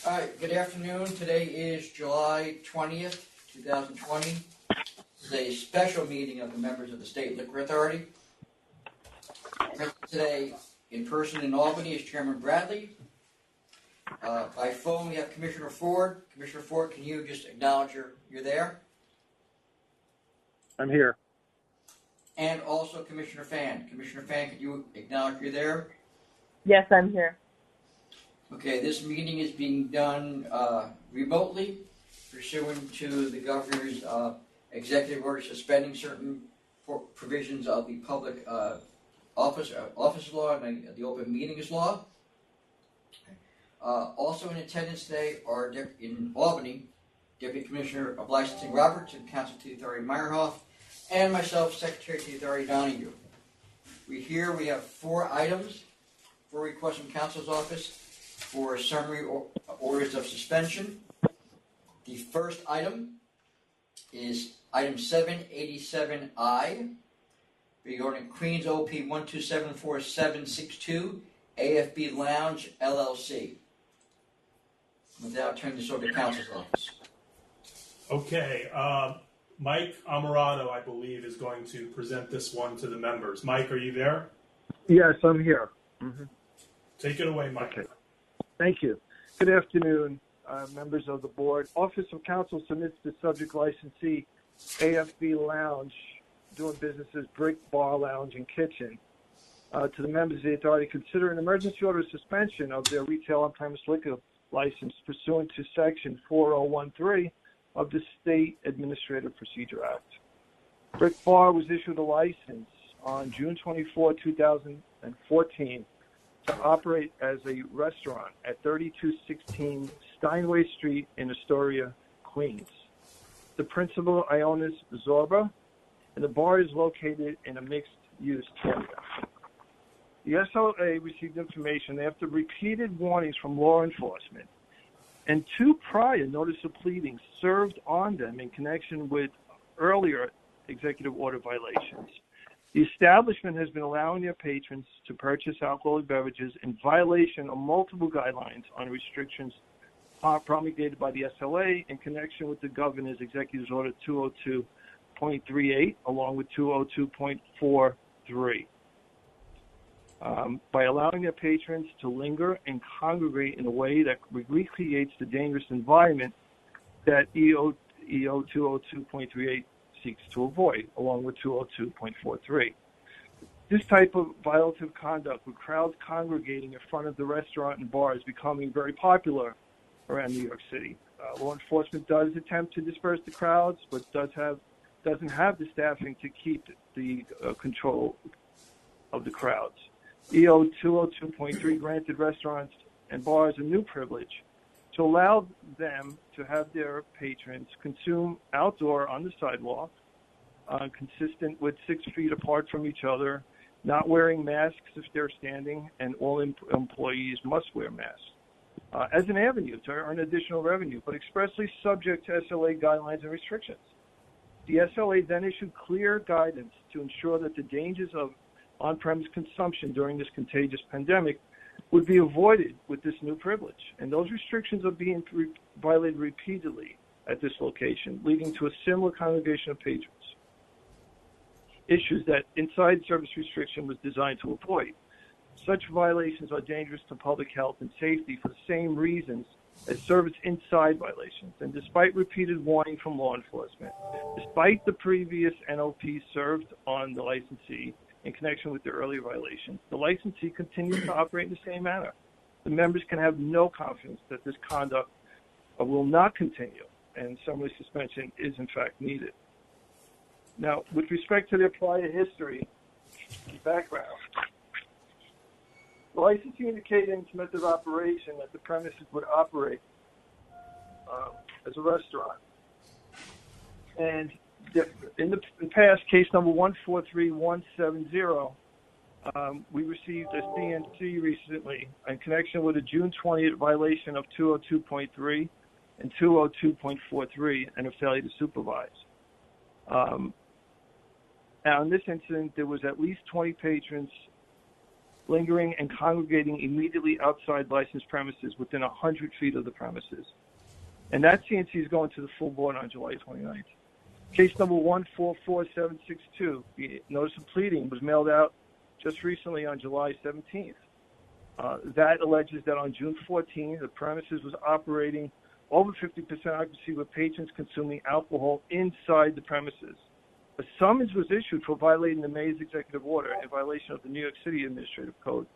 All right, good afternoon. Today is July 20th, 2020. This is a special meeting of the members of the State Liquor Authority. Present today in person in Albany is Chairman Bradley. By phone, we have Commissioner Ford. Commissioner Ford, can you just acknowledge you're there? I'm here. And also Commissioner Fan. Commissioner Fan, can you acknowledge you're there? Yes, I'm here. Okay, this meeting is being done remotely, pursuant to the governor's executive order suspending certain provisions of the public office law and the open meetings law. Also in attendance today are in Albany, Deputy Commissioner of Licensing Roberts and Counsel to the Authority Meyerhoff, and myself, Secretary to the Authority Donahue. We have 4 items, 4 requests from Counsel's office for summary orders of suspension. The first item is item 787I, regarding Queens OP 1274762, AFB Lounge, LLC. With that, I'll turn this over to Counsel's office. Okay, Mike Amarato, I believe, is going to present this one to the members. Mike, are you there? Yes, I'm here. Mm-hmm. Take it away, Mike. Okay. Thank you. Good afternoon, members of the board. Office of Counsel submits the subject licensee, AFB Lounge, doing business as Brick Bar Lounge and Kitchen, to the members of the authority consider an emergency order of suspension of their retail on-premise liquor license pursuant to Section 4013 of the State Administrative Procedure Act. Brick Bar was issued a license on June 24, 2014 to operate as a restaurant at 3216 Steinway Street in Astoria, Queens. The principal, Ionis Zorba, and the bar is located in a mixed-use area. The SLA received information after repeated warnings from law enforcement and 2 prior notice of pleadings served on them in connection with earlier executive order violations. The establishment has been allowing their patrons to purchase alcoholic beverages in violation of multiple guidelines on restrictions promulgated by the SLA in connection with the governor's executive order 202.38 along with 202.43. By allowing their patrons to linger and congregate in a way that recreates the dangerous environment that EO 202.38 seeks to avoid, along with 202.43. This type of violative conduct with crowds congregating in front of the restaurant and bar is becoming very popular around New York City. Law enforcement does attempt to disperse the crowds, but doesn't have the staffing to keep the control of the crowds. EO 202.3 granted restaurants and bars a new privilege to allow them to have their patrons consume outdoor on the sidewalk, consistent with 6 feet apart from each other, not wearing masks if they're standing, and all employees must wear masks, as an avenue to earn additional revenue, but expressly subject to SLA guidelines and restrictions. The SLA then issued clear guidance to ensure that the dangers of on-premise consumption during this contagious pandemic would be avoided with this new privilege. And those restrictions are being violated repeatedly at this location, leading to a similar congregation of patrons. Issues that inside service restriction was designed to avoid. Such violations are dangerous to public health and safety for the same reasons as service inside violations. And despite repeated warning from law enforcement, despite the previous NOP served on the licensee in connection with the earlier violations, the licensee continues to operate in the same manner. The members can have no confidence that this conduct will not continue, and summary suspension is in fact needed. Now, with respect to their prior history and background, the licensee indicated in its method of operation that the premises would operate as a restaurant. And in the past, case number 143170, we received a CNC recently in connection with a June 20th violation of 202.3 and 202.43 and a failure to supervise. Now, in this incident, there was at least 20 patrons lingering and congregating immediately outside licensed premises within 100 feet of the premises. And that CNC is going to the full board on July 29th. Case number 144762, the notice of pleading was mailed out just recently on July 17th. That alleges that on June 14th, the premises was operating over 50% occupancy with patrons consuming alcohol inside the premises. A summons was issued for violating the mayor's executive order in violation of the New York City Administrative Code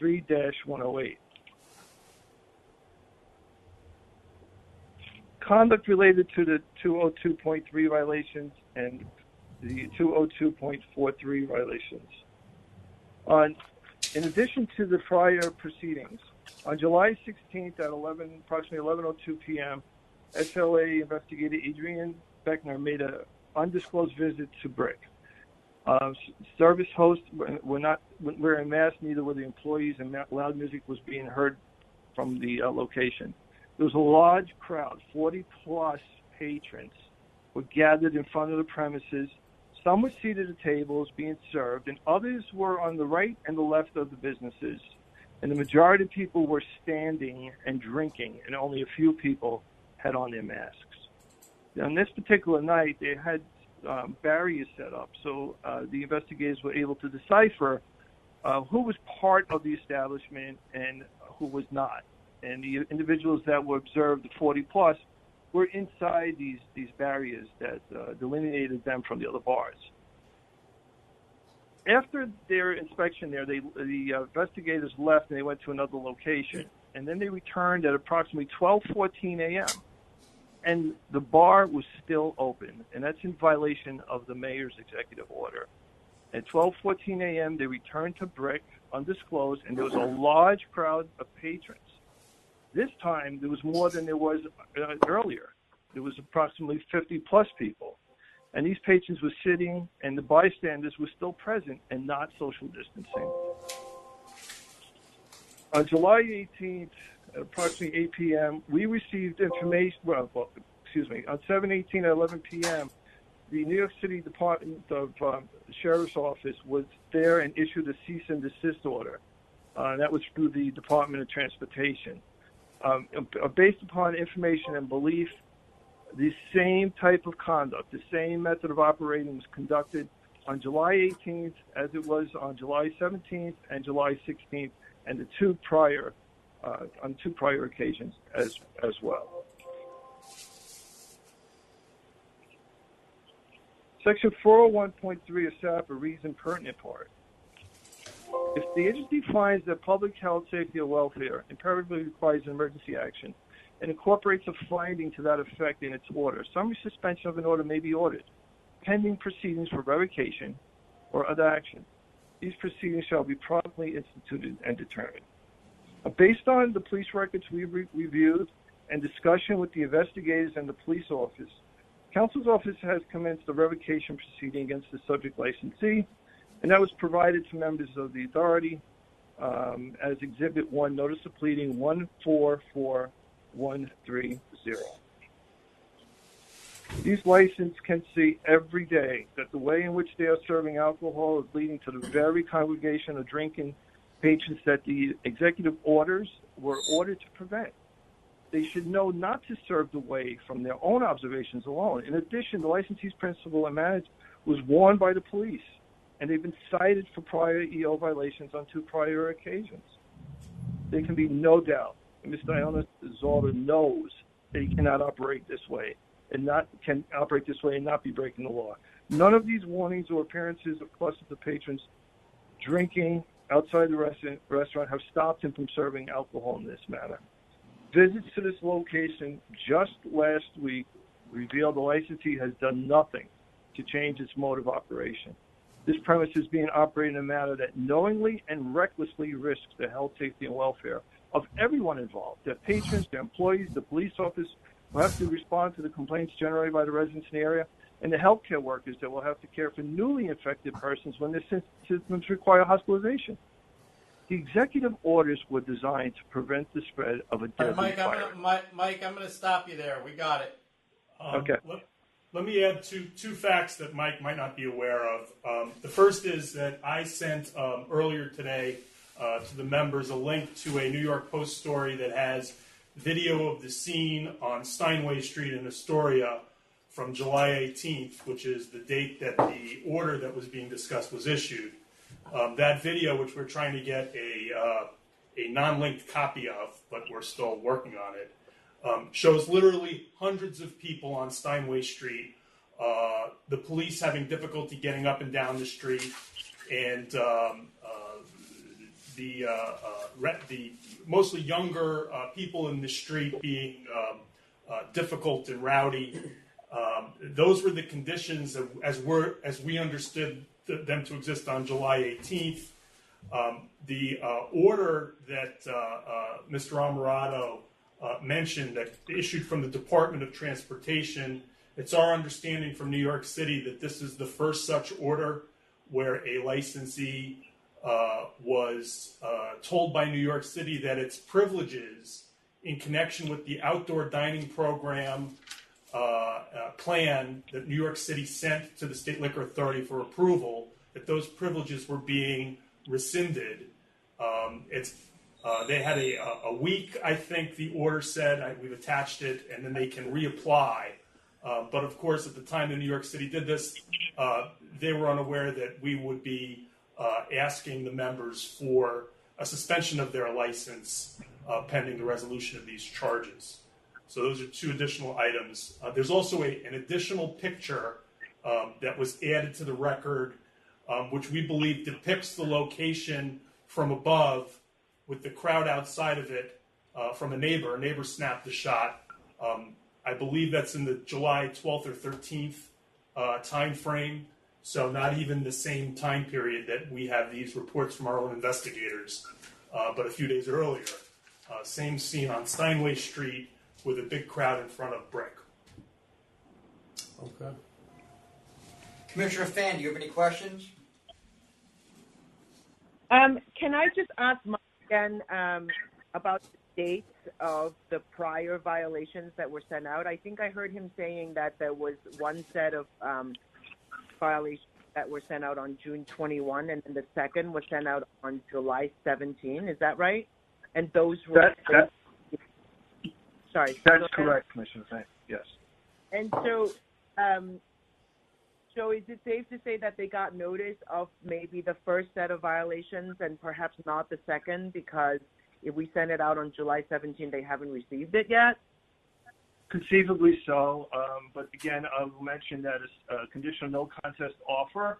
3-108. Conduct related to the 202.3 violations and the 202.43 violations. In addition to the prior proceedings, on July 16th at approximately 11:02 p.m., SLA investigator Adrian Beckner made an undisclosed visit to Brick. Service hosts were not wearing masks, neither were the employees, and loud music was being heard from the location. There was a large crowd, 40-plus patrons were gathered in front of the premises. Some were seated at tables being served, and others were on the right and the left of the businesses. And the majority of people were standing and drinking, and only a few people had on their masks. On this particular night, they had barriers set up, so the investigators were able to decipher who was part of the establishment and who was not. And the individuals that were observed, the 40-plus, were inside these barriers that delineated them from the other bars. After their inspection there, the investigators left and they went to another location. And then they returned at approximately 12:14 a.m. And the bar was still open, and that's in violation of the mayor's executive order. At 12:14 a.m., they returned to Brick, undisclosed, and there was a large crowd of patrons. This time, there was more than there was earlier. There was approximately 50-plus people. And these patrons were sitting, and the bystanders were still present and not social distancing. On July 18th, at approximately 8 p.m., we received information, on 7/18 at 11 p.m., the New York City Department of Sheriff's Office was there and issued a cease and desist order. That was through the Department of Transportation. Based upon information and belief, the same type of conduct, the same method of operating was conducted on July 18th as it was on July 17th and July 16th, and on two prior occasions as well. Section 401.3 of SAPA reads in pertinent part. If the agency finds that public health, safety, or welfare imperatively requires an emergency action and incorporates a finding to that effect in its order, summary suspension of an order may be ordered, pending proceedings for revocation or other action. These proceedings shall be promptly instituted and determined. Based on the police records we reviewed and discussion with the investigators and the police office, Counsel's office has commenced a revocation proceeding against the subject licensee, and that was provided to members of the authority as Exhibit 1, Notice of Pleading 144130. These licenses can see every day that the way in which they are serving alcohol is leading to the very congregation of drinking patrons that the executive orders were ordered to prevent. They should know not to serve the way from their own observations alone. In addition, the licensee's principal and manager was warned by the police, and they've been cited for prior EO violations on two prior occasions. There can be no doubt that Mr. Ioannis Zolda knows that he cannot operate this way and not be breaking the law. None of these warnings or appearances of clusters of patrons drinking outside the restaurant have stopped him from serving alcohol in this manner. Visits to this location just last week revealed the licensee has done nothing to change its mode of operation. This premise is being operated in a manner that knowingly and recklessly risks the health, safety, and welfare of everyone involved, their patrons, their employees, the police office will have to respond to the complaints generated by the residents in the area, and the healthcare workers that will have to care for newly infected persons when their symptoms require hospitalization. The executive orders were designed to prevent the spread of a deadly virus. Mike, I'm going to stop you there. We got it. Okay. Let me add two facts that Mike might not be aware of. The first is that I sent earlier today to the members a link to a New York Post story that has video of the scene on Steinway Street in Astoria from July 18th, which is the date that the order that was being discussed was issued. That video, which we're trying to get a non-linked copy of, but we're still working on it, shows literally hundreds of people on Steinway Street, the police having difficulty getting up and down the street, and the mostly younger people in the street being difficult and rowdy. Those were the conditions as we understood them to exist on July 18th. The order that Mr. Amarato mentioned, that issued from the Department of Transportation, it's our understanding from New York City that this is the first such order where a licensee was told by New York City that its privileges in connection with the outdoor dining program plan that New York City sent to the State Liquor Authority for approval, that those privileges were being rescinded. They had a week, I think the order said, we've attached it, and then they can reapply. But of course, at the time that New York City did this, they were unaware that we would be asking the members for a suspension of their license pending the resolution of these charges. So those are two additional items. There's also an additional picture that was added to the record, which we believe depicts the location from above with the crowd outside of it from a neighbor. A neighbor snapped the shot. I believe that's in the July 12th or 13th time frame, so not even the same time period that we have these reports from our own investigators, but a few days earlier. Same scene on Steinway Street with a big crowd in front of Brick. Okay. Commissioner Fan, do you have any questions? Can I just ask Mike again about the dates of the prior violations that were sent out? I think I heard him saying that there was one set of violations that were sent out on June 21, and then the second was sent out on July 17. Is that right? And those were... Sorry. That's correct, Commissioner Fan. Yes. And so, so is it safe to say that they got notice of maybe the first set of violations and perhaps not the second, because if we send it out on July 17, they haven't received it yet? Conceivably so, but again, I will mention that a conditional no contest offer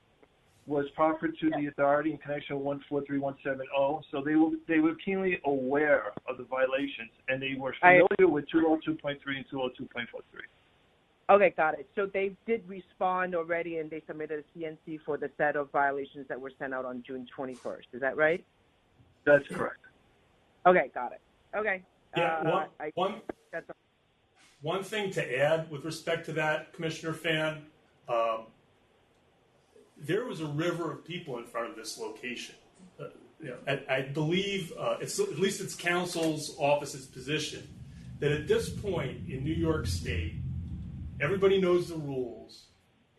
was proffered to the authority in connection with 143170, so they were keenly aware of the violations, and they were familiar with 202.3 and 202.43. Okay, got it. So they did respond already, and they submitted a CNC for the set of violations that were sent out on June 21st. Is that right? That's correct. Okay, got it. Okay. Yeah, that's all. One thing to add with respect to that, Commissioner Fan, there was a river of people in front of this location. I believe, at least it's counsel's office's position, that at this point in New York State, everybody knows the rules,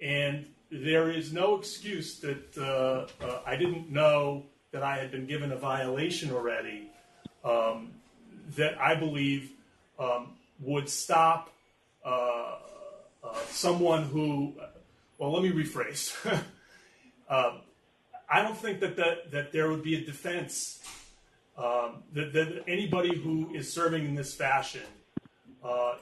and there is no excuse that I didn't know that I had been given a violation already, that I believe would stop someone who, well, let me rephrase. I don't think that there would be a defense that anybody who is serving in this fashion,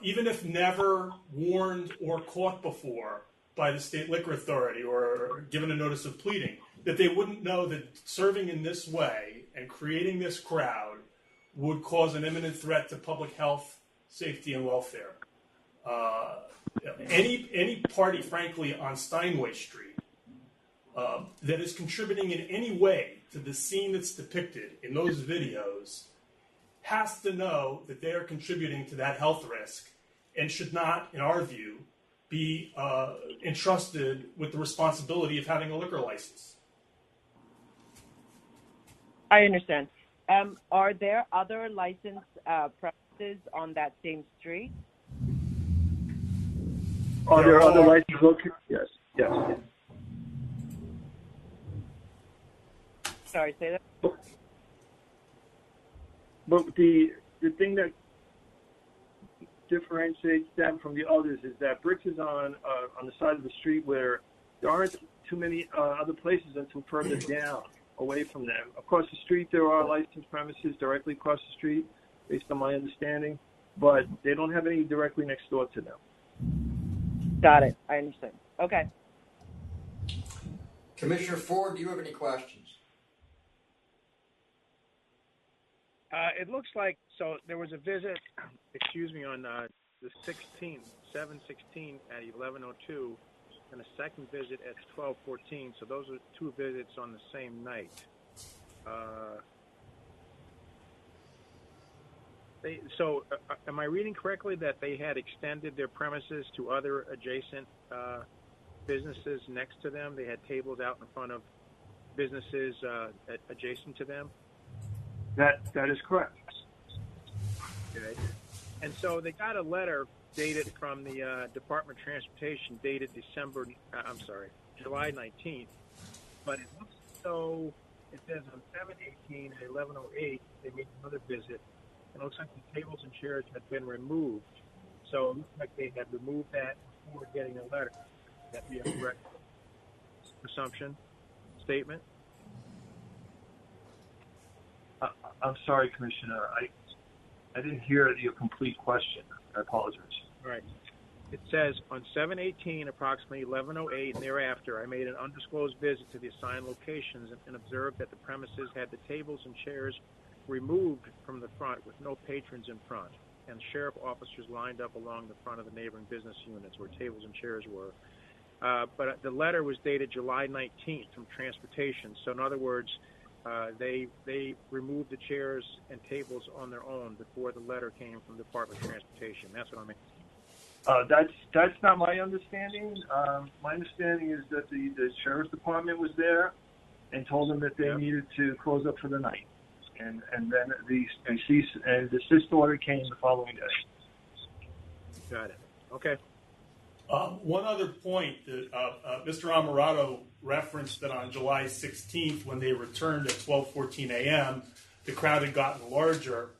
even if never warned or caught before by the State Liquor Authority or given a notice of pleading, that they wouldn't know that serving in this way and creating this crowd would cause an imminent threat to public health, safety, and welfare. Any party, frankly, on Steinway Street that is contributing in any way to the scene that's depicted in those videos has to know that they are contributing to that health risk and should not, in our view, be entrusted with the responsibility of having a liquor license. I understand. Are there other licensed premises on that same street? Are there other licensed locations? Yes. Yes. Sorry, say that. But the thing that differentiates them from the others is that Bricks is on the side of the street where there aren't too many other places until further down, away from them. Across the street, there are licensed premises directly across the street, based on my understanding, but they don't have any directly next door to them. Got it. I understand. Okay. Commissioner Ford, do you have any questions? It looks like, so there was a visit, on the 16th, 7/16 at 11:02, and a second visit at 12:14. So those are two visits on the same night. Am I reading correctly that they had extended their premises to other adjacent businesses next to them? They had tables out in front of businesses adjacent to them? That is correct. Okay. And so they got a letter dated from the Department of Transportation dated July 19th. But it looks as though it says on 7/18 at 11:08 they made another visit. It looks like the tables and chairs had been removed. So it looks like they had removed that before getting a letter. Would that be a correct assumption, statement? I'm sorry, Commissioner. I didn't hear your complete question. I apologize. All right. It says, on 7/18, approximately 11:08, and thereafter, I made an undisclosed visit to the assigned locations and observed that the premises had the tables and chairs removed from the front with no patrons in front, and sheriff officers lined up along the front of the neighboring business units where tables and chairs were. But the letter was dated July 19th from Transportation. So in other words, they removed the chairs and tables on their own before the letter came from the Department of Transportation. That's what I mean. That's not my understanding. My understanding is that the sheriff's department was there and told them that they needed to close up for the night, and then the cease and desist order came the following day. Got it. Okay. One other point that Mr. Amarato referenced that on July 16th, when they returned at 12:14 a.m., the crowd had gotten larger.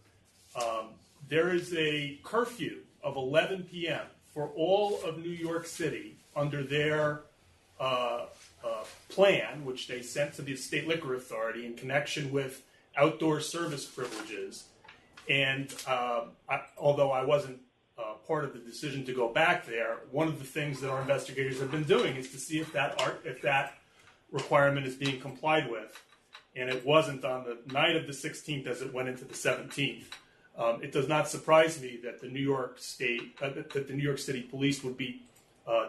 There is a curfew of 11 p.m. for all of New York City under their plan, which they sent to the State Liquor Authority in connection with outdoor service privileges. And although I wasn't part of the decision to go back there, one of the things that our investigators have been doing is to see if that requirement is being complied with. And it wasn't on the night of the 16th as it went into the 17th. It does not surprise me that the New York City Police would be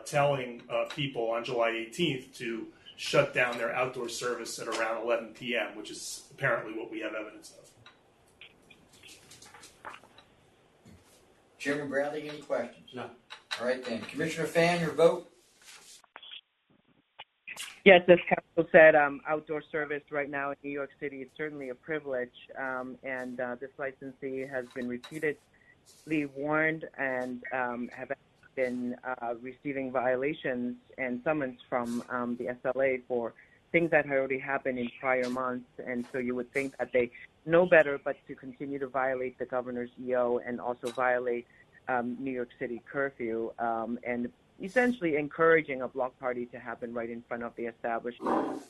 telling people on July 18th to shut down their outdoor service at around 11 p.m., which is apparently what we have evidence of. Chairman Bradley, any questions? No. All right then. Commissioner Fan, your vote? Yes, as counsel said, outdoor service right now in New York City is certainly a privilege, and this licensee has been repeatedly warned and have been receiving violations and summons from the SLA for things that had already happened in prior months, and so you would think that they know better but to continue to violate the governor's EO and also violate New York City curfew and essentially encouraging a block party to happen right in front of the establishment.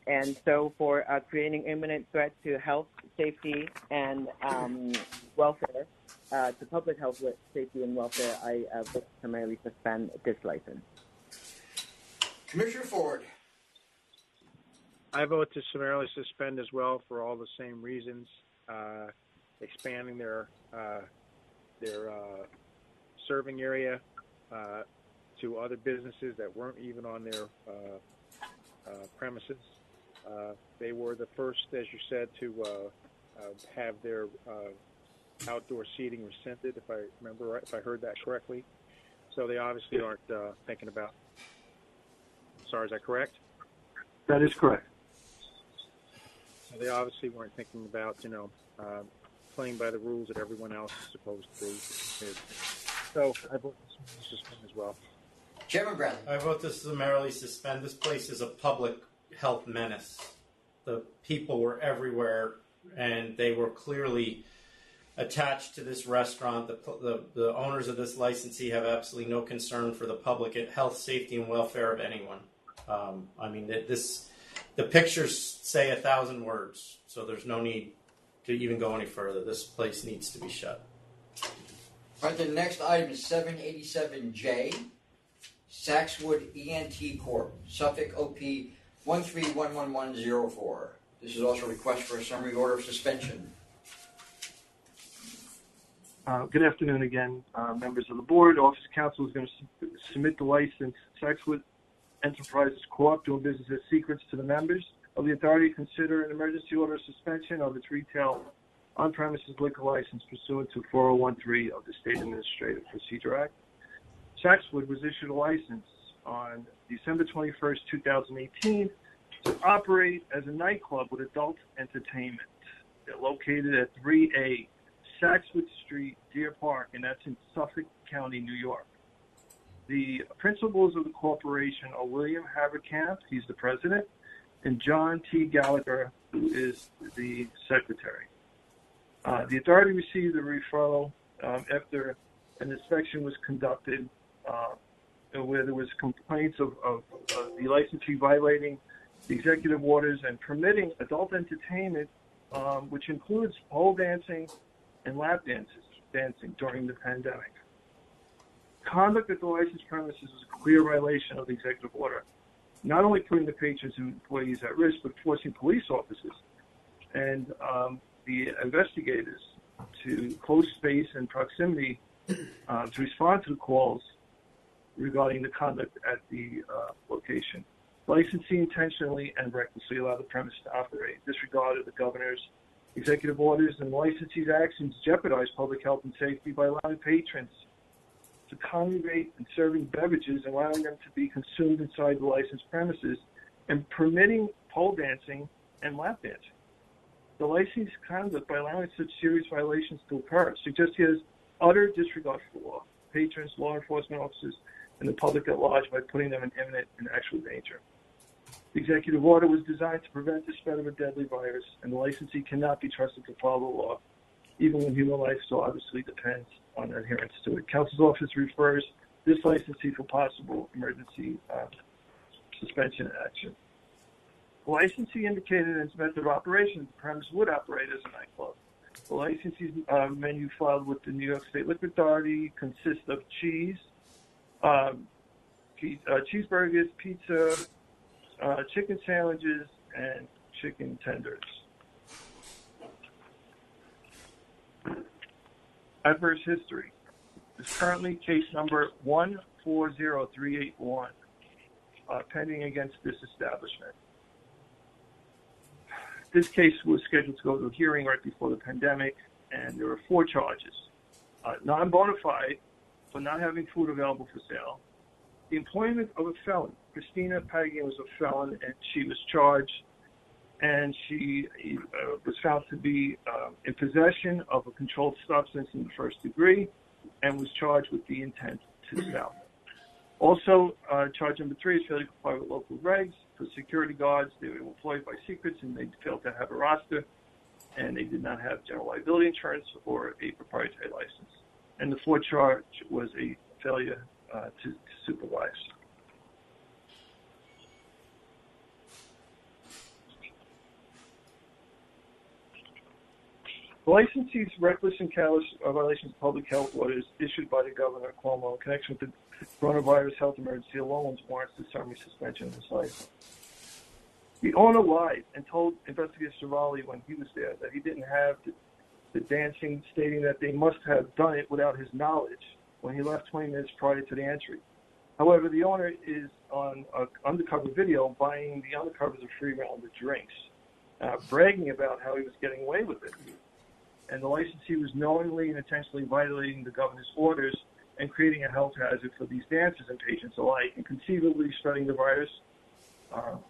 And so for creating imminent threat to health, safety, and welfare, to public health, safety, and welfare, I vote to summarily suspend this license. Commissioner Ford. I vote to summarily suspend as well for all the same reasons, expanding their serving area to other businesses that weren't even on their premises. They were the first, as you said, to have their outdoor seating rescinded, if I remember right, if I heard that correctly. So they obviously aren't thinking about. Sorry, is that correct? That is correct. They obviously weren't thinking about, playing by the rules that everyone else is supposed to do. So I vote to suspend as well. Chairman Bradley. I vote to summarily suspend. This place is a public health menace. The people were everywhere and they were clearly attached to this restaurant. The owners of this licensee have absolutely no concern for the public health, safety, and welfare of anyone. I mean, the pictures say 1,000 words, so there's no need to even go any further. This place needs to be shut. All right, the next item is 787J, Saxwood ENT Corp., Suffolk OP 1311104. This is also a request for a summary order of suspension. Good afternoon again, members of the board. Office of Counsel is going to submit the license Saxwood Enterprises Corp. doing business as secrets to the members of the authority to consider an emergency order of suspension of its retail on-premises liquor license pursuant to 4013 of the State Administrative Procedure Act. Saxwood was issued a license on December 21st, 2018 to operate as a nightclub with adult entertainment. They're located at 3A Saxwood Street, Deer Park, and that's in Suffolk County, New York. The principals of the corporation are William Haverkamp, he's the president, and John T. Gallagher, who is the secretary. The authority received a referral after an inspection was conducted where there was complaints of the licensee violating the executive orders and permitting adult entertainment, which includes pole dancing and lap dancing during the pandemic. Conduct at the licensed premises was a clear violation of the executive order, not only putting the patrons and employees at risk, but forcing police officers and the investigators to close space and proximity to respond to the calls regarding the conduct at the location. Licensee intentionally and recklessly allowed the premise to operate, disregarded the governor's executive orders, and the licensee's actions jeopardized public health and safety by allowing patrons to congregate and serving beverages, allowing them to be consumed inside the licensed premises, and permitting pole dancing and lap dancing. The licensee's conduct by allowing such serious violations to occur suggests he has utter disregard for the law, patrons, law enforcement officers, and the public at large by putting them in imminent and actual danger. The executive order was designed to prevent the spread of a deadly virus, and the licensee cannot be trusted to follow the law, even when human life so obviously depends on adherence to it. Counsel's office refers this licensee for possible emergency suspension action. The licensee indicated in its method of operation that the premise would operate as a nightclub. The licensee's menu filed with the New York State Liquor Authority consists of cheeseburgers, pizza, chicken sandwiches, and chicken tenders. Adverse history is currently case number 140381, pending against this establishment. This case was scheduled to go to a hearing right before the pandemic, and there were 4 charges. Non-bona fide for not having food available for sale, the employment of a felon. Christina Pagian was a felon, and she was charged, and she was found to be in possession of a controlled substance in the first degree and was charged with the intent to sell. Also, charge number 3 is failure to comply with local regs. For security guards, they were employed by secrets and they failed to have a roster, and they did not have general liability insurance or a proprietary license. And the 4th charge was a failure to supervise. The licensee's reckless and callous violations of public health orders issued by the Governor Cuomo in connection with the coronavirus health emergency alone warrants the summary suspension of his license. The owner lied and told Investigator Cervalli when he was there that he didn't have the dancing, stating that they must have done it without his knowledge when he left 20 minutes prior to the entry. However, the owner is on an undercover video buying the undercovers of free round of drinks, bragging about how he was getting away with it. And the licensee was knowingly and intentionally violating the governor's orders and creating a health hazard for these dancers and patients alike, and conceivably spreading the virus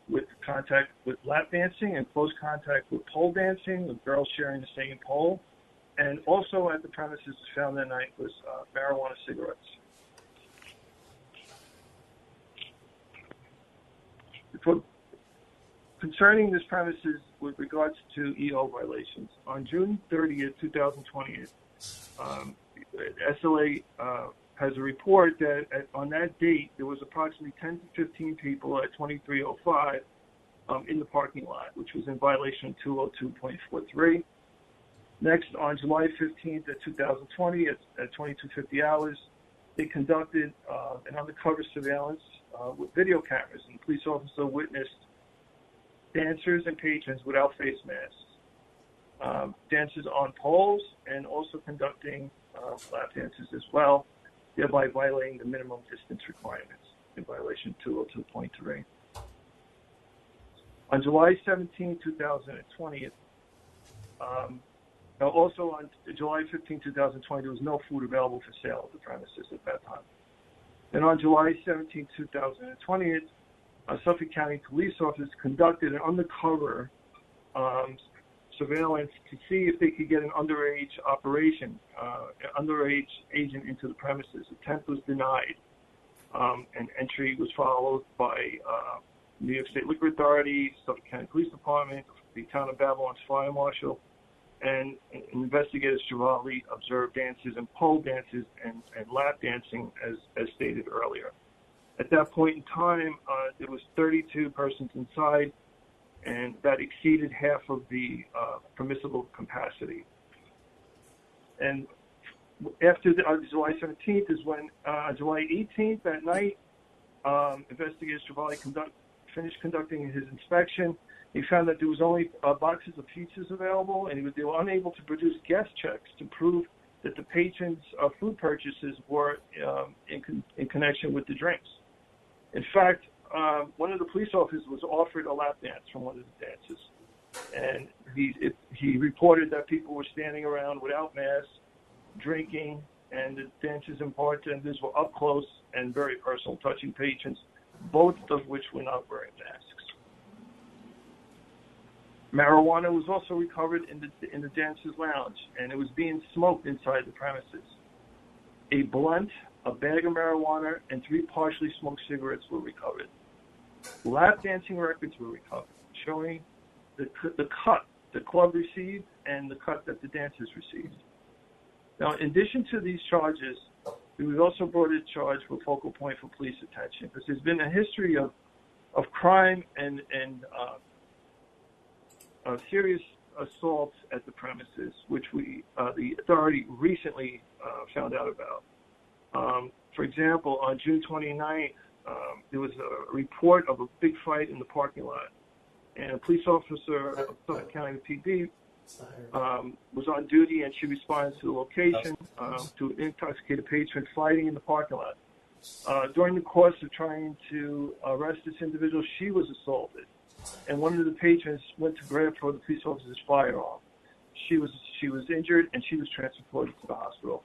with contact with lap dancing and close contact with pole dancing, with girls sharing the same pole. And also at the premises found that night was marijuana cigarettes. concerning this premises with regards to EO violations, on June 30th, 2020, SLA has a report that on that date there was approximately 10 to 15 people at 2305 in the parking lot, which was in violation of 202.43. Next, on July 15th, 2020, at 2250 hours, they conducted an undercover surveillance with video cameras, and the police officer witnessed dancers and patrons without face masks, dancers on poles, and also conducting lap dances as well, thereby violating the minimum distance requirements in violation 202.3. On July 17, 2020, also on July 15, 2020, there was no food available for sale at the premises at that time. Then on July 17, 2020, Suffolk County police officers conducted an undercover surveillance to see if they could get an underage underage agent into the premises. Attempt was denied, and entry was followed by New York State Liquor Authority, Suffolk County Police Department, the Town of Babylon's Fire Marshal, and investigators Chevali observed dances and pole dances and lap dancing as stated earlier. At that point in time, there was 32 persons inside, and that exceeded half of the permissible capacity. And after July 17th is when July 18th that night, investigators Chevali finished conducting his inspection. He found that there was only boxes of pizzas available, and they were unable to produce guest checks to prove that the patrons' food purchases were in connection with the drinks. In fact, one of the police officers was offered a lap dance from one of the dancers, and he reported that people were standing around without masks, drinking, and the dancers and bartenders were up close and very personal, touching patrons, both of which were not wearing masks. Marijuana was also recovered in the dancers' lounge, and it was being smoked inside the premises. A blunt, a bag of marijuana, and 3 partially smoked cigarettes were recovered. Lap dancing records were recovered, showing the cut the club received and the cut that the dancers received. Now, in addition to these charges, we also brought a charge for focal point for police attention, because there's been a history of crime and serious assaults at the premises, which the authority recently found out about. For example, on June 29th, there was a report of a big fight in the parking lot, and a police officer of Suffolk County PD was on duty, and she responded to the location to an intoxicated patron fighting in the parking lot. During the course of trying to arrest this individual, she was assaulted, and one of the patrons went to grab for the police officer's firearm. She was injured, and she was transported to the hospital.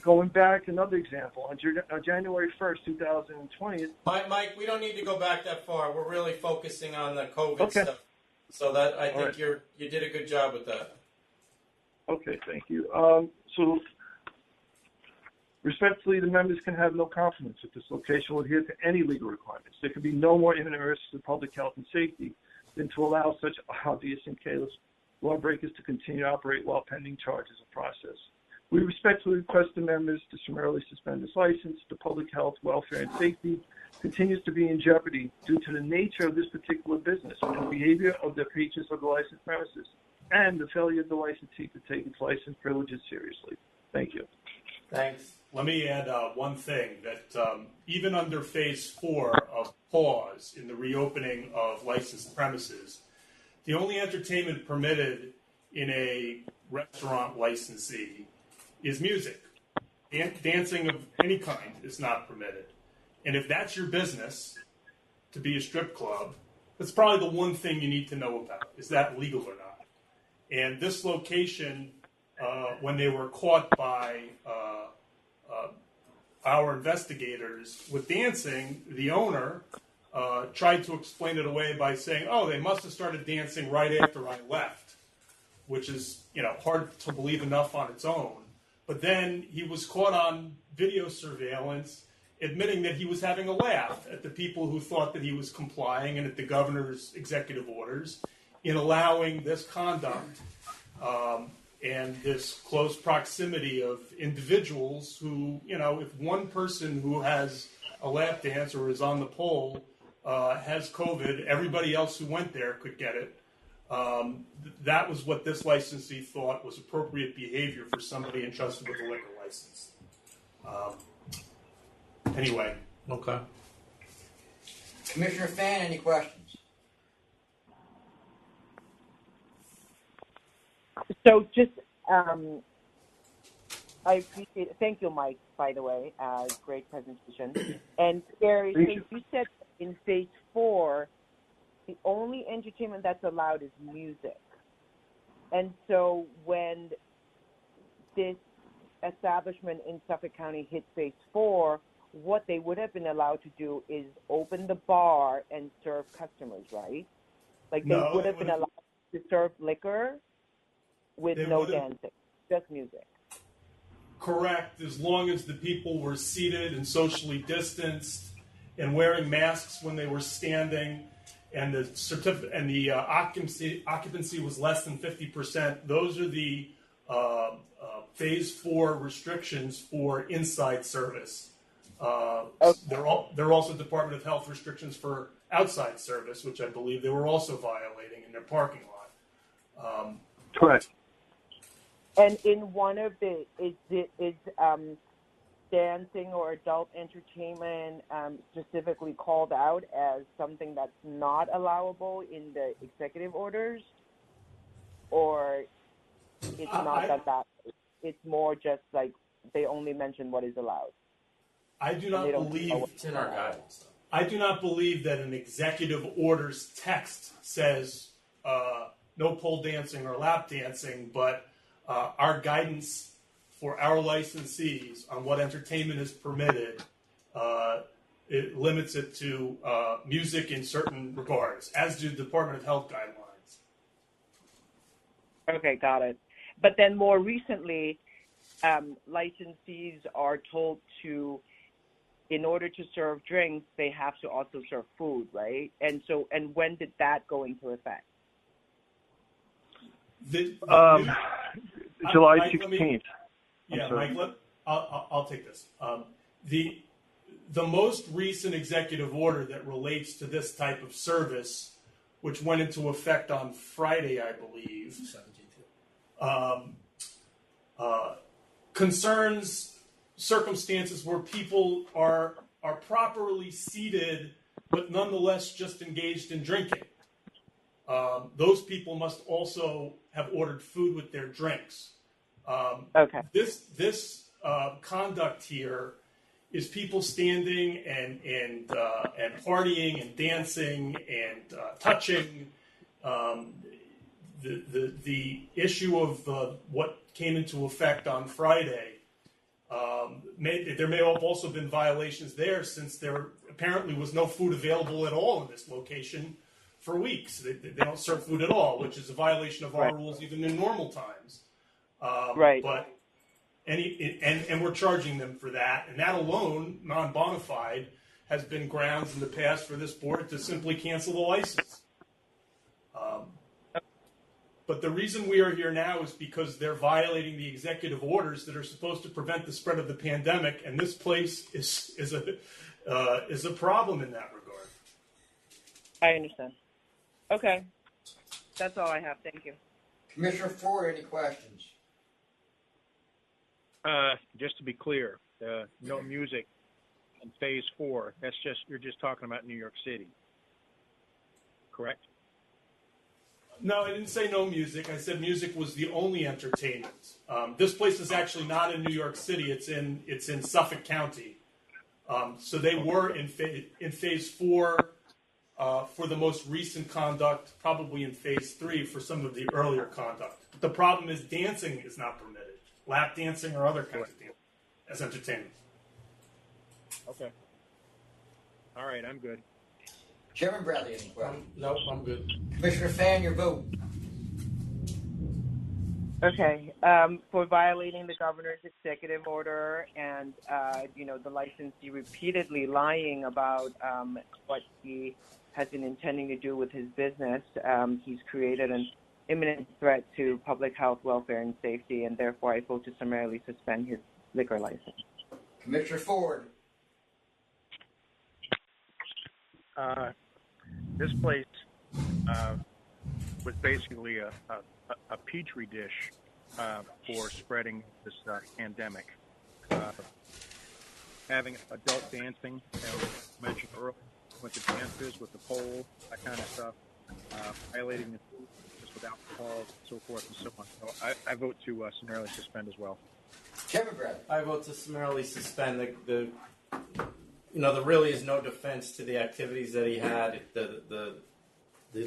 Going back, another example, on January 1st, 2020. Mike, we don't need to go back that far. We're really focusing on the COVID stuff. So that I think you did a good job with that. Okay, thank you. So, respectfully, the members can have no confidence that this location will adhere to any legal requirements. There could be no more imminent risk to public health and safety than to allow such obvious and careless lawbreakers to continue to operate while pending charges of process. We respectfully request the members to summarily suspend this license. The public health, welfare, and safety continues to be in jeopardy due to the nature of this particular business and the behavior of the patrons of the licensed premises, and the failure of the licensee to take its license privileges seriously. Thank you. Thanks. Let me add one thing, that even under Phase 4 of pause in the reopening of licensed premises, the only entertainment permitted in a restaurant licensee is music. Dancing of any kind is not permitted. And if that's your business, to be a strip club, that's probably the one thing you need to know about. Is that legal or not? And this location, when they were caught by our investigators with dancing, the owner tried to explain it away by saying, oh, they must have started dancing right after I left, which is, hard to believe enough on its own. But then he was caught on video surveillance, admitting that he was having a laugh at the people who thought that he was complying and at the governor's executive orders in allowing this conduct and this close proximity of individuals who, if one person who has a lap dance or is on the pole has COVID, everybody else who went there could get it. That was what this licensee thought was appropriate behavior for somebody entrusted with a liquor license. Anyway. Okay. Commissioner Fan, any questions? So just, I appreciate it. Thank you, Mike, by the way. Great presentation. And Gary, so you said in phase 4, the only entertainment that's allowed is music. And so when this establishment in Suffolk County hit phase 4, what they would have been allowed to do is open the bar and serve customers, right? Like they would have been allowed to serve liquor with no dancing, just music. Correct, as long as the people were seated and socially distanced and wearing masks when they were standing, and the occupancy was less than 50%. Those are the phase 4 restrictions for inside service. There are also Department of Health restrictions for outside service, which I believe they were also violating in their parking lot. Correct. And in one of the, is dancing or adult entertainment specifically called out as something that's not allowable in the executive orders? Or it's not that, it's more just like they only mention what is allowed? I do not believe it's in our guidance. I do not believe that an executive order's text says no pole dancing or lap dancing, but our guidance for our licensees on what entertainment is permitted, it limits it to music in certain regards, as do Department of Health guidelines. Okay, got it. But then more recently, licensees are told to, in order to serve drinks, they have to also serve food, right? And so, and when did that go into effect? July Mike, 16th. Mike, I'll take this. The most recent executive order that relates to this type of service, which went into effect on Friday, I believe, 17th, concerns circumstances where people are properly seated, but nonetheless just engaged in drinking. Those people must also have ordered food with their drinks. Okay. This conduct here is people standing and partying and dancing and touching. The issue of what came into effect on Friday. There may have also been violations there, since there apparently was no food available at all in this location for weeks. They don't serve food at all, which is a violation of our rules even in normal times. Right. But and we're charging them for that, and that alone, non-bona fide, has been grounds in the past for this board to simply cancel the license. But the reason we are here now is because they're violating the executive orders that are supposed to prevent the spread of the pandemic, and this place is a problem in that regard. I understand. Okay. That's all I have. Thank you. Commissioner Ford, any questions? Just to be clear, no music in phase 4. You're just talking about New York City, correct? No, I didn't say no music. I said music was the only entertainment. This place is actually not in New York City. It's in Suffolk County. So they were in phase 4 for the most recent conduct, probably in phase 3 for some of the earlier conduct. But the problem is dancing is not permitted. Lap dancing or other kinds of dancing as entertainment. Okay. All right, I'm good. Chairman Bradley, any questions? Nope, I'm good. Commissioner Fan, your vote. Okay. For violating the governor's executive order and, the licensee repeatedly lying about what he has been intending to do with his business, he's created an imminent threat to public health, welfare, and safety, and therefore I vote to summarily suspend his liquor license. Commissioner Ford. This place was basically a petri dish for spreading this pandemic. Having adult dancing, as mentioned earlier, with the dancers, with the pole, that kind of stuff, violating the rules just with alcohol, so forth and so on. So I vote to summarily suspend as well. Kevin Bradley. I vote to summarily suspend the there really is no defense to the activities that he had. The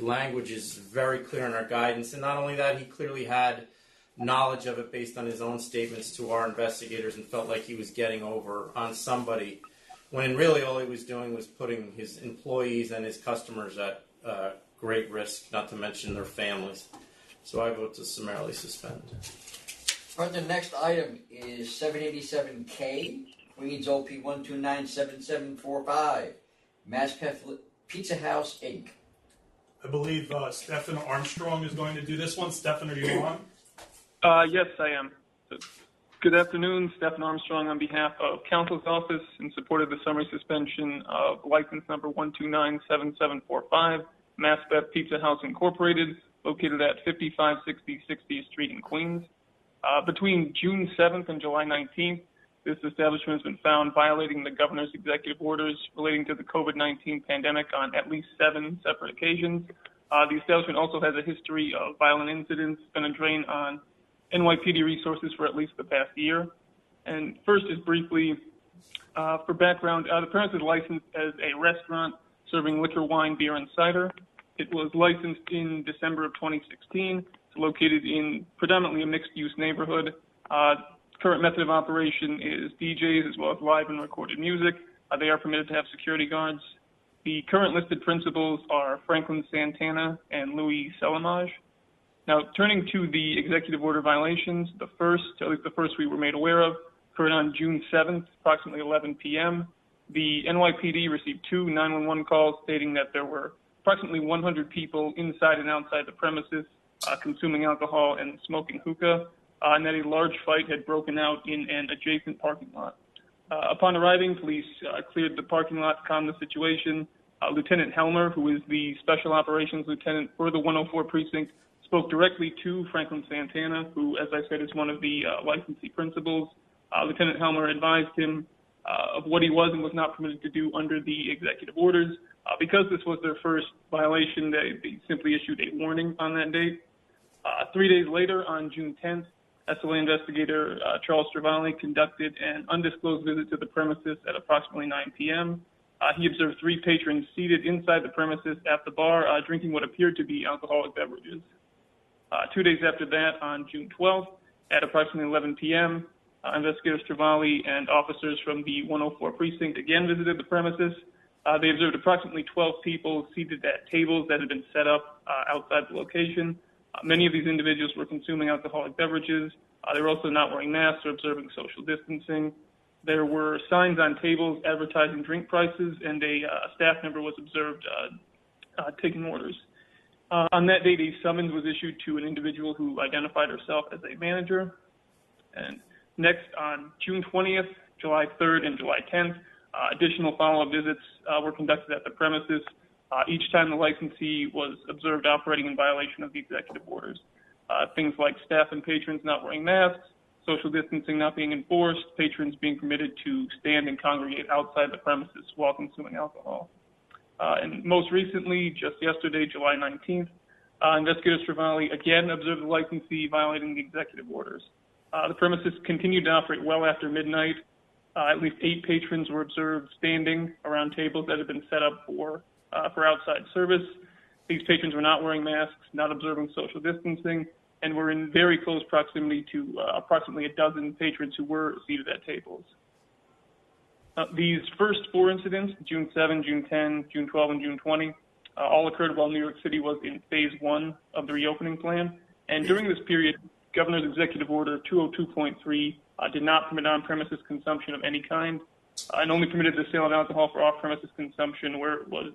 language is very clear in our guidance, and not only that, he clearly had knowledge of it based on his own statements to our investigators and felt like he was getting over on somebody, when really all he was doing was putting his employees and his customers at great risk, not to mention their families. So I vote to summarily suspend. All right, the next item is 787K, Queens OP 1297745, Maspeth Pizza House, Inc. I believe Stephen Armstrong is going to do this one. Stephen, are you on? Yes, I am. Good afternoon, Stephen Armstrong on behalf of Counsel's Office in support of the summary suspension of license number 1297745, Maspeth Pizza House Incorporated, located at 5560 60th Street in Queens. Between June 7th and July 19th, this establishment has been found violating the governor's executive orders relating to the COVID-19 pandemic on at least 7 separate occasions. The establishment also has a history of violent incidents, been a drain on NYPD resources for at least the past year. And first, just briefly, for background, the premise is licensed as a restaurant serving liquor, wine, beer, and cider. It was licensed in December of 2016. It's located in predominantly a mixed-use neighborhood. Current method of operation is DJs as well as live and recorded music. They are permitted to have security guards. The current listed principals are Franklin Santana and Louis Selamage. Now, turning to the executive order violations, at least the first we were made aware of, occurred on June 7th, approximately 11 p.m. The NYPD received 2 911 calls stating that there were approximately 100 people inside and outside the premises consuming alcohol and smoking hookah, and that a large fight had broken out in an adjacent parking lot. Upon arriving, police cleared the parking lot to calm the situation. Lieutenant Helmer, who is the Special Operations Lieutenant for the 104 Precinct, spoke directly to Franklin Santana, who, as I said, is one of the licensee principals. Lieutenant Helmer advised him of what he was and was not permitted to do under the executive orders. Because this was their first violation, they simply issued a warning on that date. 3 days later, on June 10th, SLA investigator Charles Travali conducted an undisclosed visit to the premises at approximately 9 p.m. He observed 3 patrons seated inside the premises at the bar drinking what appeared to be alcoholic beverages. 2 days after that, on June 12th, at approximately 11 p.m., investigators Travali and officers from the 104 Precinct again visited the premises. They observed approximately 12 people seated at tables that had been set up outside the location. Many of these individuals were consuming alcoholic beverages. They were also not wearing masks or observing social distancing. There were signs on tables advertising drink prices, and a staff member was observed taking orders. On that date, a summons was issued to an individual who identified herself as a manager. And next, on June 20th, July 3rd, and July 10th, additional follow-up visits were conducted at the premises. Each time the licensee was observed operating in violation of the executive orders. Things like staff and patrons not wearing masks, social distancing not being enforced, patrons being permitted to stand and congregate outside the premises while consuming alcohol. And most recently, just yesterday, July 19th, investigators Travali again observed the licensee violating the executive orders. The premises continued to operate well after midnight. At least 8 patrons were observed standing around tables that had been set up for outside service. These patrons were not wearing masks, not observing social distancing, and were in very close proximity to approximately a dozen patrons who were seated at tables. These first 4 incidents, June 7, June 10, June 12, and June 20, all occurred while New York City was in phase 1 of the reopening plan. And during this period, Governor's Executive Order 202.3 did not permit on-premises consumption of any kind, and only permitted the sale of alcohol for off-premises consumption where it was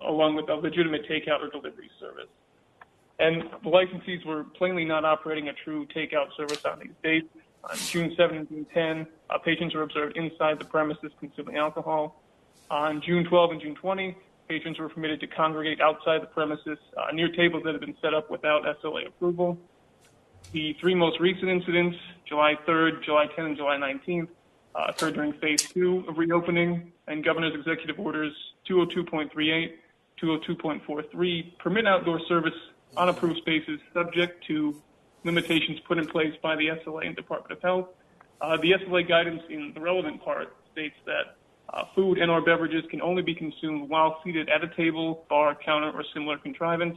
along with a legitimate takeout or delivery service. And the licensees were plainly not operating a true takeout service on these dates. On June 7 and June 10, patrons were observed inside the premises consuming alcohol. On June 12 and June 20, patrons were permitted to congregate outside the premises near tables that had been set up without SLA approval. The three most recent incidents, July 3rd, July 10th, and July 19th, occurred during Phase 2 of reopening, and Governor's Executive Orders 202.38, 202.43 permit outdoor service on approved spaces subject to limitations put in place by the SLA and Department of Health. The SLA guidance in the relevant part states that food and/or beverages can only be consumed while seated at a table, bar, counter, or similar contrivance.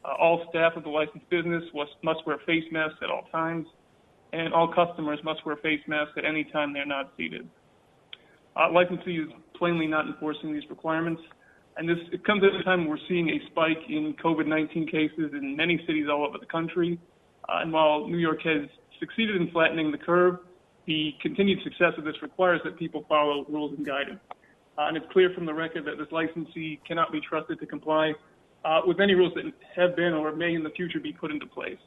All staff of the licensed business must wear face masks at all times, and all customers must wear face masks at any time they're not seated. Licensee is plainly not enforcing these requirements, and it comes at a time when we're seeing a spike in COVID-19 cases in many cities all over the country. And while New York has succeeded in flattening the curve, the continued success of this requires that people follow rules and guidance. And it's clear from the record that this licensee cannot be trusted to comply with any rules that have been or may in the future be put into place.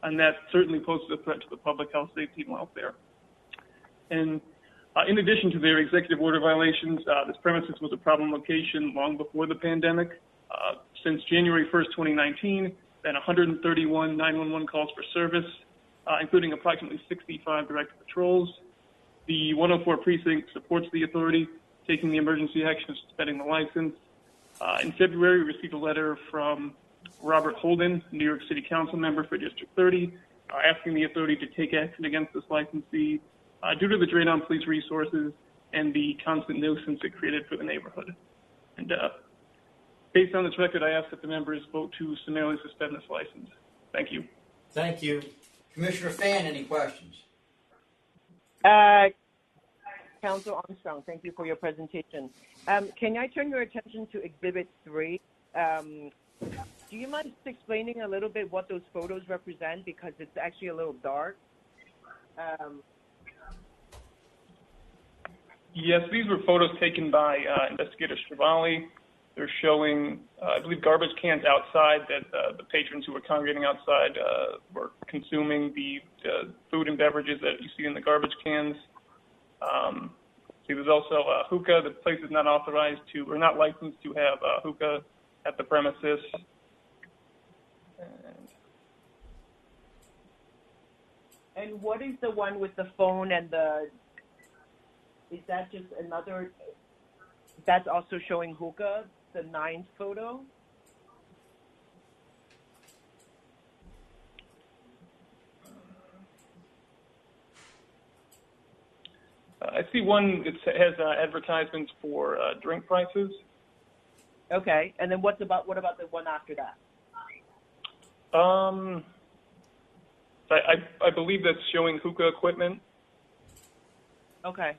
And that certainly poses a threat to the public health, safety, and welfare. And in addition to their executive order violations, this premises was a problem location long before the pandemic. Since January 1st, 2019, been 131 911 calls for service, including approximately 65 direct patrols. The 104 precinct supports the authority taking the emergency action of suspending the license. In February, we received a letter from Robert Holden, New York City Council member for District 30, asking the authority to take action against this licensee due to the drain on police resources and the constant nuisance it created for the neighborhood. And based on this record, I ask that the members vote to summarily suspend this license. Thank you. Thank you. Commissioner Fan, any questions? Council Armstrong, thank you for your presentation. Can I turn your attention to Exhibit 3? Do you mind just explaining a little bit what those photos represent? Because it's actually a little dark. Yes, these were photos taken by Investigator Stravali. They're showing, I believe, garbage cans outside that the patrons who were congregating outside were consuming the food and beverages that you see in the garbage cans. See, there's also hookah. The place is not authorized to, or not licensed to have hookah at the premises. And what is the one with the phone and the, is that just another, that's also showing hookah, the 9th photo? I see one, it has advertisements for drink prices. Okay, and then what about the one after that? I believe that's showing hookah equipment. Okay.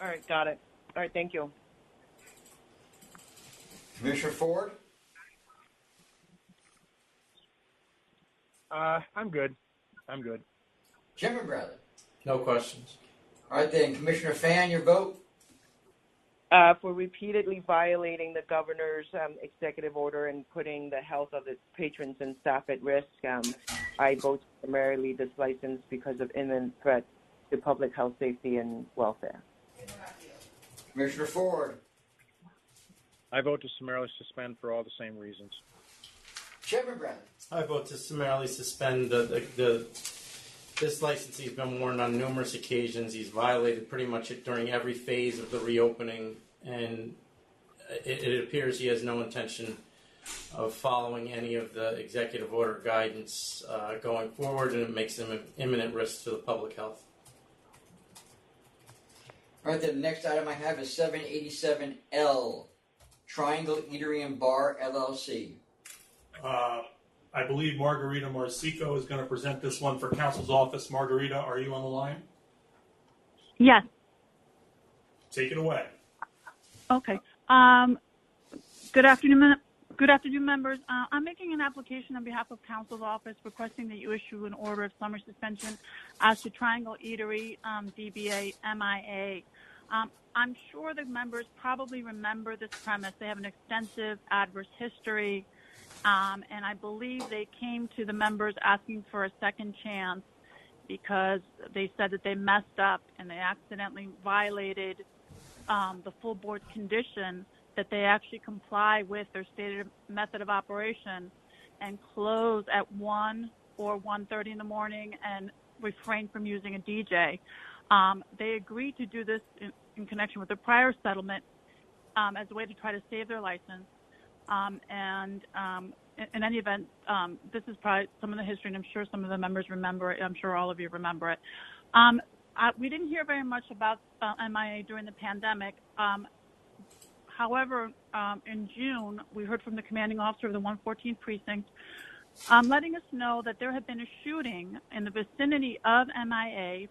All right, got it. All right, thank you. Commissioner Ford? I'm good. Chairman Bradley? No questions. All right then, Commissioner Fan, your vote? For repeatedly violating the governor's executive order and putting the health of its patrons and staff at risk, I vote summarily this license because of imminent threat to public health, safety, and welfare. Commissioner Ford? I vote to summarily suspend for all the same reasons. Chairman Bradley? I vote to summarily suspend this licensee has been warned on numerous occasions. He's violated pretty much during every phase of the reopening, and it appears he has no intention of following any of the executive order guidance going forward, and it makes him an imminent risk to the public health. All right, the next item I have is 787L, Triangle Eatery and Bar, LLC. I believe Margarita Marsico is going to present this one for Council's office. Margarita, are you on the line? Yes. Take it away. Okay. Good afternoon, Good afternoon, members. I'm making an application on behalf of Council's office requesting that you issue an order of summary suspension as to Triangle Eatery, DBA MIA. I'm sure the members probably remember this premise. They have an extensive adverse history, and I believe they came to the members asking for a second chance because they said that they messed up and they accidentally violated the full board's condition that they actually comply with their stated method of operation and close at 1 or 1:30 in the morning and refrain from using a DJ. They agreed to do this in connection with the prior settlement as a way to try to save their license. In any event, this is probably some of the history, and I'm sure some of the members remember it. I'm sure all of you remember it. We didn't hear very much about MIA during the pandemic. However, in June, we heard from the commanding officer of the 114th Precinct letting us know that there had been a shooting in the vicinity of MIA,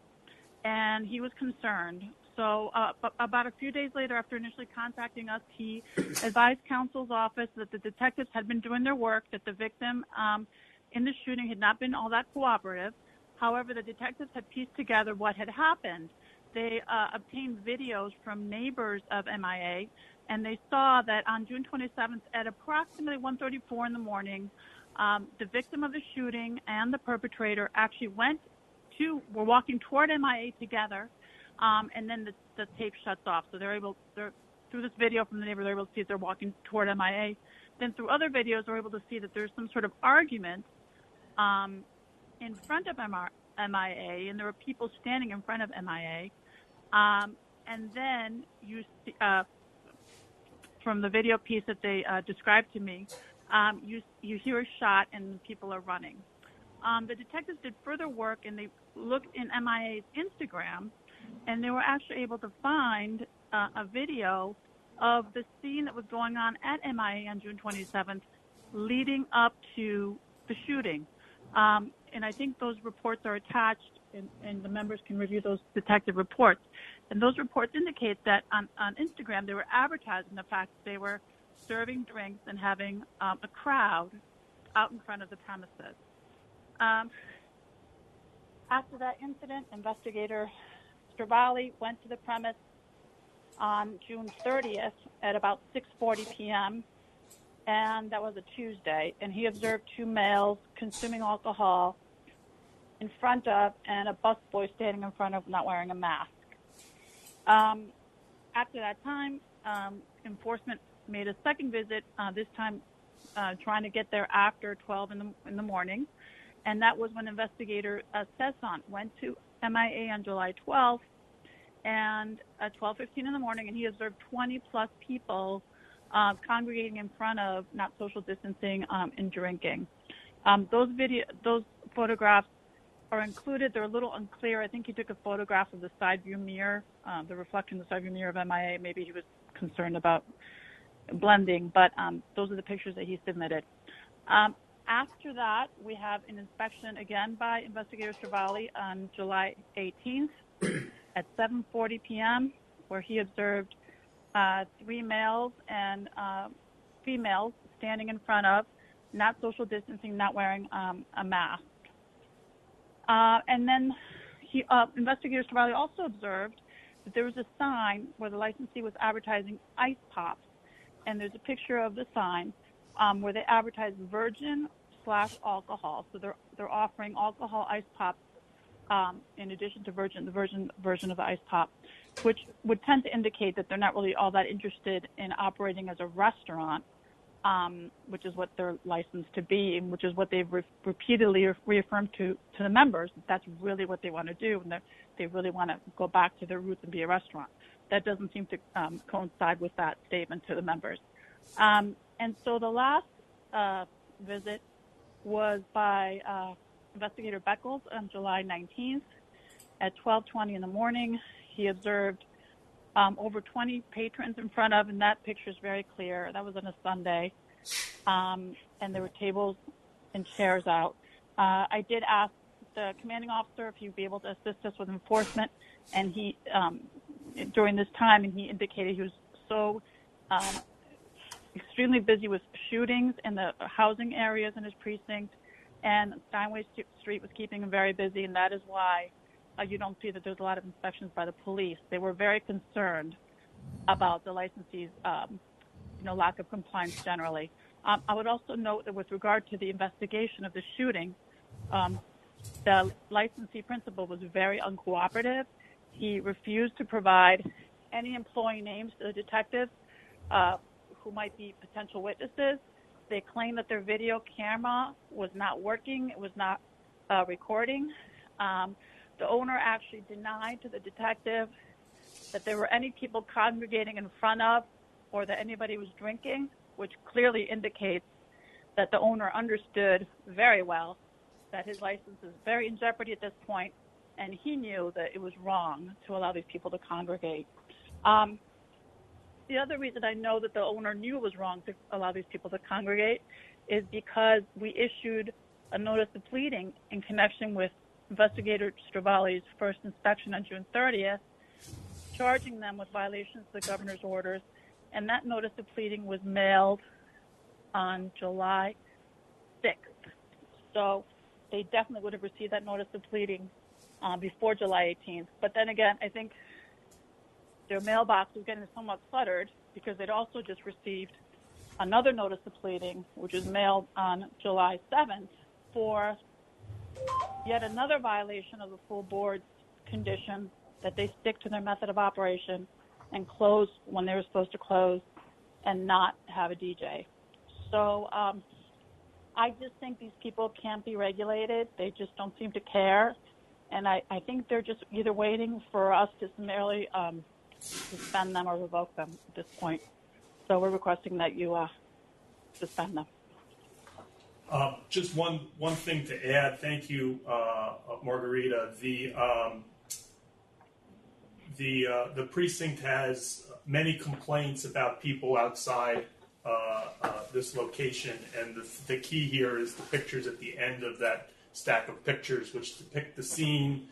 and he was concerned. So about a few days later, after initially contacting us, he advised counsel's office that the detectives had been doing their work, that the victim in the shooting had not been all that cooperative. However, the detectives had pieced together what had happened. They obtained videos from neighbors of MIA, and they saw that on June 27th at approximately 1:34 in the morning, the victim of the shooting and the perpetrator actually were walking toward MIA together, and then the tape shuts off. So through this video from the neighbor, they're able to see that they're walking toward MIA. Then through other videos, they're able to see that there's some sort of argument in front of MIA, and there were people standing in front of MIA. And then you see, from the video piece that they described to me, you hear a shot and people are running. The detectives did further work, and they looked in MIA's Instagram, and they were actually able to find a video of the scene that was going on at MIA on June 27th leading up to the shooting. And I think those reports are attached, and the members can review those detective reports. And those reports indicate that on Instagram, they were advertising the fact that they were serving drinks and having a crowd out in front of the premises. After that incident, investigator Stravali went to the premise on June 30th at about 6:40 p.m., and that was a Tuesday, and he observed two males consuming alcohol in front of, and a busboy standing in front of not wearing a mask. After that time, enforcement made a second visit, this time trying to get there after 12 in the morning, and that was when investigator Cesant went to MIA on July 12th, and at 12:15 in the morning, and he observed 20-plus people congregating in front of, not social distancing, and drinking. Those photographs are included. They're a little unclear. I think he took a photograph of the side view mirror, the reflection of the side view mirror of MIA. Maybe he was concerned about blending, but those are the pictures that he submitted. After that, we have an inspection again by Investigator Stravali on July 18th at 7:40 p.m., where he observed 3 males and females standing in front of, not social distancing, not wearing a mask. And then Investigator Stravali also observed that there was a sign where the licensee was advertising ice pops, and there's a picture of the sign where they advertise virgin/alcohol. So they're offering alcohol ice pops in addition to the virgin version of the ice pop, which would tend to indicate that they're not really all that interested in operating as a restaurant, which is what they're licensed to be, and which is what they've repeatedly reaffirmed to the members. That's really what they want to do, and they really want to go back to their roots and be a restaurant. That doesn't seem to coincide with that statement to the members. And so the last visit was by Investigator Beckles on July 19th at 12:20 in the morning. He observed over 20 patrons in front of, and that picture is very clear. That was on a Sunday, and there were tables and chairs out. I did ask the commanding officer if he'd be able to assist us with enforcement, and he, during this time, and he indicated he was so extremely busy with shootings in the housing areas in his precinct, and Steinway Street was keeping him very busy, and that is why you don't see that there's a lot of inspections by the police. They were very concerned about the licensee's lack of compliance generally. I would also note that with regard to the investigation of the shooting, the licensee principal was very uncooperative. He refused to provide any employee names to the detectives who might be potential witnesses. They claimed that their video camera was not working. It was not recording. The owner actually denied to the detective that there were any people congregating in front of or that anybody was drinking, which clearly indicates that the owner understood very well that his license is very in jeopardy at this point, and he knew that it was wrong to allow these people to congregate. The other reason I know that the owner knew it was wrong to allow these people to congregate is because we issued a notice of pleading in connection with Investigator Stravali's first inspection on June 30th, charging them with violations of the governor's orders, and that notice of pleading was mailed on July 6th. So they definitely would have received that notice of pleading before July 18th. But then again, I think their mailbox was getting somewhat cluttered because they'd also just received another notice of pleading, which was mailed on July 7th for yet another violation of the full board's condition that they stick to their method of operation and close when they were supposed to close and not have a DJ. So I just think these people can't be regulated. They just don't seem to care. And I think they're just either waiting for us to summarily suspend them or revoke them at this point. So we're requesting that you suspend them. Just one thing to add. Thank you, Margarita. The precinct has many complaints about people outside this location, and the key here is the pictures at the end of that stack of pictures, which depict the scene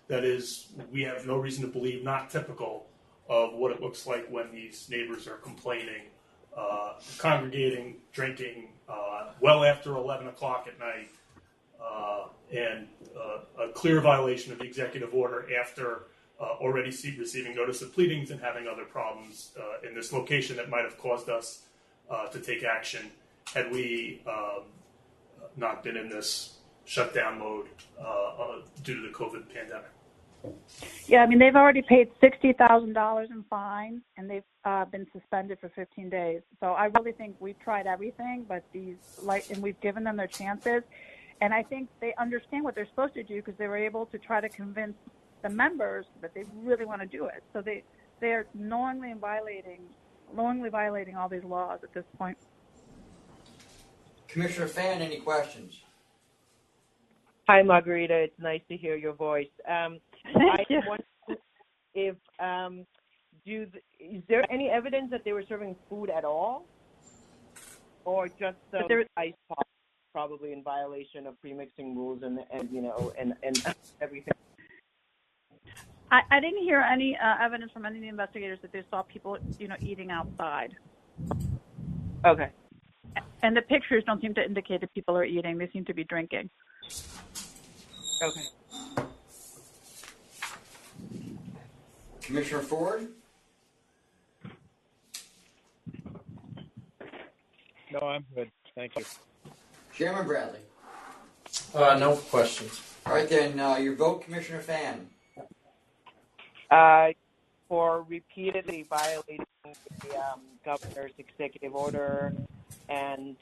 that is, we have no reason to believe, not typical of what it looks like when these neighbors are complaining, congregating, drinking, well after 11 o'clock at night, and a clear violation of the executive order after already receiving notice of pleadings and having other problems in this location that might have caused us to take action had we not been in this shutdown mode due to the COVID pandemic. Yeah, I mean, they've already paid $60,000 in fines, and they've been suspended for 15 days. So I really think we've tried everything, but and we've given them their chances. And I think they understand what they're supposed to do because they were able to try to convince the members that they really want to do it. So they're knowingly violating all these laws at this point. Commissioner Fan, any questions? Hi, Margarita. It's nice to hear your voice. Thank you. Wonder if is there any evidence that they were serving food at all, or just the ice pop, probably in violation of pre-mixing rules and everything? I didn't hear any evidence from any of the investigators that they saw people, eating outside. Okay. And the pictures don't seem to indicate that people are eating. They seem to be drinking. Okay. Commissioner Ford? No, I'm good. Thank you. Chairman Bradley? No questions. All right, then, your vote, Commissioner Fan. For repeatedly violating the governor's executive order and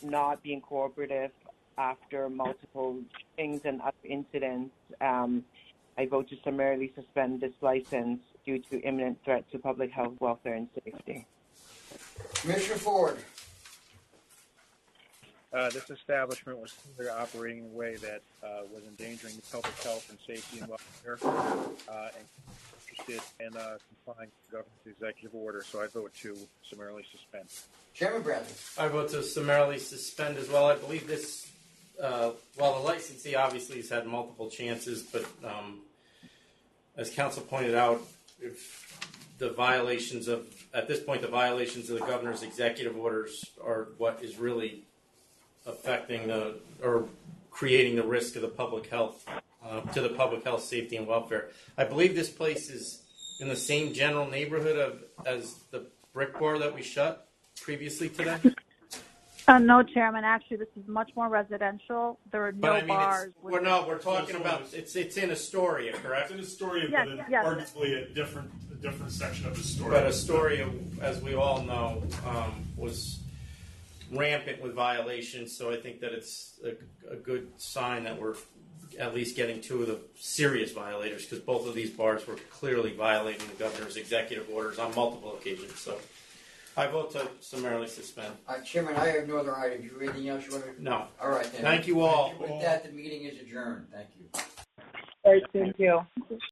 not being cooperative after multiple shootings and other incidents, I vote to summarily suspend this license due to imminent threat to public health, welfare, and safety. Commissioner Ford? This establishment was clearly operating in a way that was endangering the public health and safety and welfare, and interested in complying with the governor's executive order, so I vote to summarily suspend. Chairman Bradley? I vote to summarily suspend as well. I believe this, while the licensee obviously has had multiple chances, but as counsel pointed out, if the violations of, at this point, the violations of the governor's executive orders are what is really affecting or creating the risk of the public health, to the public health, safety, and welfare. I believe this place is in the same general neighborhood as the Brick Bar that we shut previously today. No, Chairman. Actually, this is much more residential. There are no bars. We're talking about it's in Astoria, correct? It's in Astoria, Yes, but yes. arguably a different section of Astoria. But Astoria, as we all know, was rampant with violations. So I think that it's a good sign that we're at least getting two of the serious violators, because both of these bars were clearly violating the governor's executive orders on multiple occasions. So I vote to summarily suspend. Chairman, I have no other items. You have anything else you want to? No. All right, then. Thank you all. With that, the meeting is adjourned. Thank you. All right, thank you.